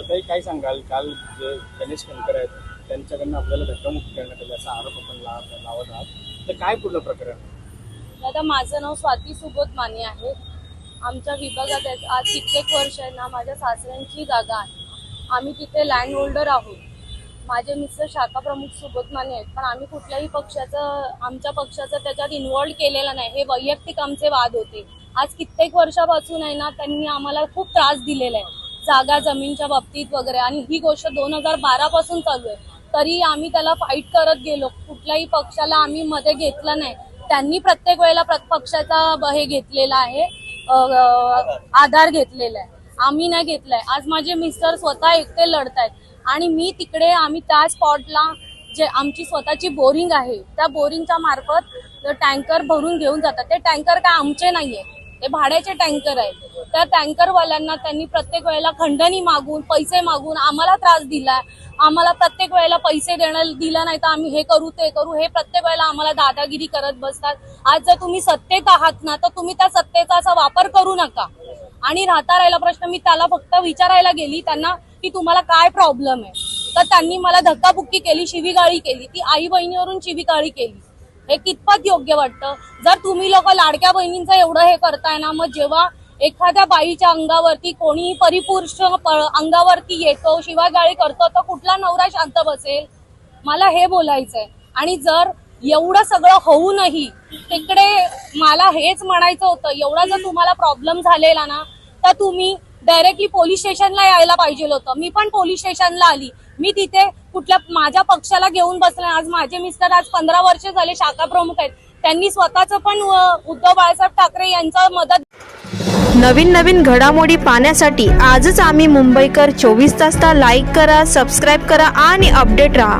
ताई काय सांगाल, काल जे गणेश खंडकर आहेत त्यांच्याकडनं आपल्याला धक्कामुक्की करण्यात आली असा आरोप आपण लावत आहात, तर काय पूर्ण प्रकरण? दादा, माझं नाव स्वाती सुबोध माने आहे. आमच्या विभागात आज कित्येक वर्ष आहे ना माझ्या सासऱ्यांची जागा आहे. आम्ही तिथे लँड होल्डर आहोत. माझे मिस्टर शाखा प्रमुख सुबोध माने आहेत, पण आम्ही कुठल्याही आमच्या पक्षाचं त्याच्यात इन्व्हॉल्व केलेलं नाही. हे वैयक्तिक आमचे वाद होते. आज कित्येक वर्षापासून आहे ना त्यांनी आम्हाला खूप त्रास दिलेला आहे जागा जमीनच्या बाबतीत वगैरे, आणि ही गोष्ट 2012 पासून चालू आहे. तरी आम्ही त्याला फाईट करत गेलो. कुठल्याही पक्षाला आम्ही मध्ये घेतलं नाही. त्यांनी प्रत्येक वेळेला पक्षाचा हे घेतलेला आहे, आधार घेतलेला आहे. आम्ही नाही घेतलाय. आज माझे मिस्टर स्वतः एकटे लढतायत आणि मी तिकडे, आम्ही त्या स्पॉटला जे आमची स्वतःची बोरिंग आहे त्या बोरिंगच्या मार्फत टँकर भरून घेऊन जातात. ते टँकर काय आमचे नाहीये, ते भाड्याचे टँकर आहेत. त्या टँकरवाल्यांना त्यांनी प्रत्येक वेळेला खंडणी मागून, पैसे मागून आम्हाला त्रास दिला. आम्हाला प्रत्येक वेळेला पैसे दिला नाही तर आम्ही हे करू ते करू, हे प्रत्येक वेळेला आम्हाला दादागिरी करत बसतात. आज जर तुम्ही सत्तेत आहात ना तर तुम्ही त्या सत्तेचा असा वापर करू नका. आणि राहता राहिला प्रश्न, मी त्याला फक्त विचारायला गेली त्यांना की तुम्हाला काय प्रॉब्लेम आहे, तर त्यांनी मला धक्काबुक्की केली, शिवीगाळी केली. ती आई बहिणीवरून शिवीगाळी केली. हे कितपत योग्य वाटतं? जर तुम्ही लोक लाडक्या बहिणींचं एवढं हे करताय ना, मग जेव्हा एखाद्या बाईच्या अंगावरती कोणी परिपुरुष अंगावरती येतो, शिवागाळी करतो, तर कुठला नवरा शांत बसेल? मला हे बोलायचंय. आणि जर एवढं सगळं होऊनही तिकडे मला हेच म्हणायचं होतं, एवढा जर तुम्हाला प्रॉब्लेम झालेला ना तर तुम्ही डायरेक्टली पोलीस स्टेशनला यायला पाहिजे होतं. मी पण पोलीस स्टेशनला आली. मी तिथे कुठल्या माझ्या पक्षाला घेऊन बसले. आज माझे मिस्टर आज 15 वर्ष झाले शाखा प्रमुख आहेत. त्यांनी स्वतःचं पण उद्धव बाळासाहेब ठाकरे यांचा मदत. नवीन घडामोडी पाहण्यासाठी आजच आम्ही मुंबईकर 24 तासला लाईक करा, सबस्क्राईब करा आणि अपडेट रहा.